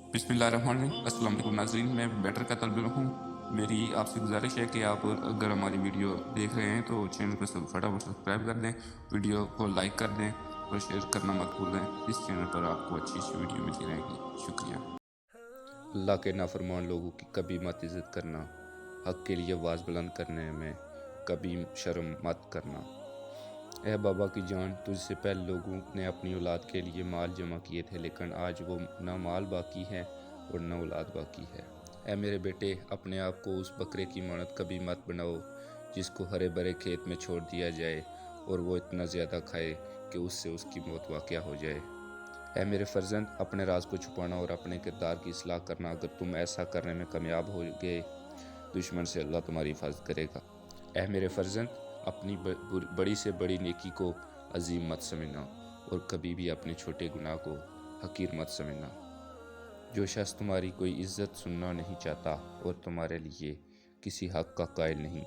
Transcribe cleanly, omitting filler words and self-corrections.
बिस्मिल्लाहिर्रहमानिर्रहीम। अस्सलाम वालेकुम नाज़रीन, मैं बेटर का तलब हूँ। मेरी आपसे गुजारिश है कि आप अगर हमारी वीडियो देख रहे हैं तो चैनल को फटाफट सब्सक्राइब कर दें, वीडियो को लाइक कर दें और शेयर करना मत भूलें। इस चैनल पर आपको अच्छी अच्छी वीडियो मिलती रहेंगी। शुक्रिया। अल्लाह के नाफरमान लोगों की कभी मत इज़्ज़त करना, हक़ के लिए आवाज़ बुलंद करने में कभी शर्म मत करना। ए बाबा की जान, तुझसे पहले लोगों ने अपनी औलाद के लिए माल जमा किए थे, लेकिन आज वो ना माल बाकी है और न औलाद बाकी है। ए मेरे बेटे, अपने आप को उस बकरे की मानद कभी मत बनाओ जिसको हरे भरे खेत में छोड़ दिया जाए और वो इतना ज़्यादा खाए कि उससे उसकी मौत वाक़या हो जाए। ऐ मेरे फ़र्ज़ंद, अपने राज को छुपाना और अपने किरदार की इस्लाह करना। अगर तुम ऐसा करने में कामयाब हो गए, दुश्मन से अल्लाह तुम्हारी हिफाजत करेगा। ऐ मेरे फ़र्ज़ंद, अपनी बड़ी से बड़ी नेकी को अजीम मत समझना और कभी भी अपने छोटे गुनाह को हकीर मत समझना। जो शख्स तुम्हारी कोई इज़्ज़त सुनना नहीं चाहता और तुम्हारे लिए किसी हक़ का कायल नहीं,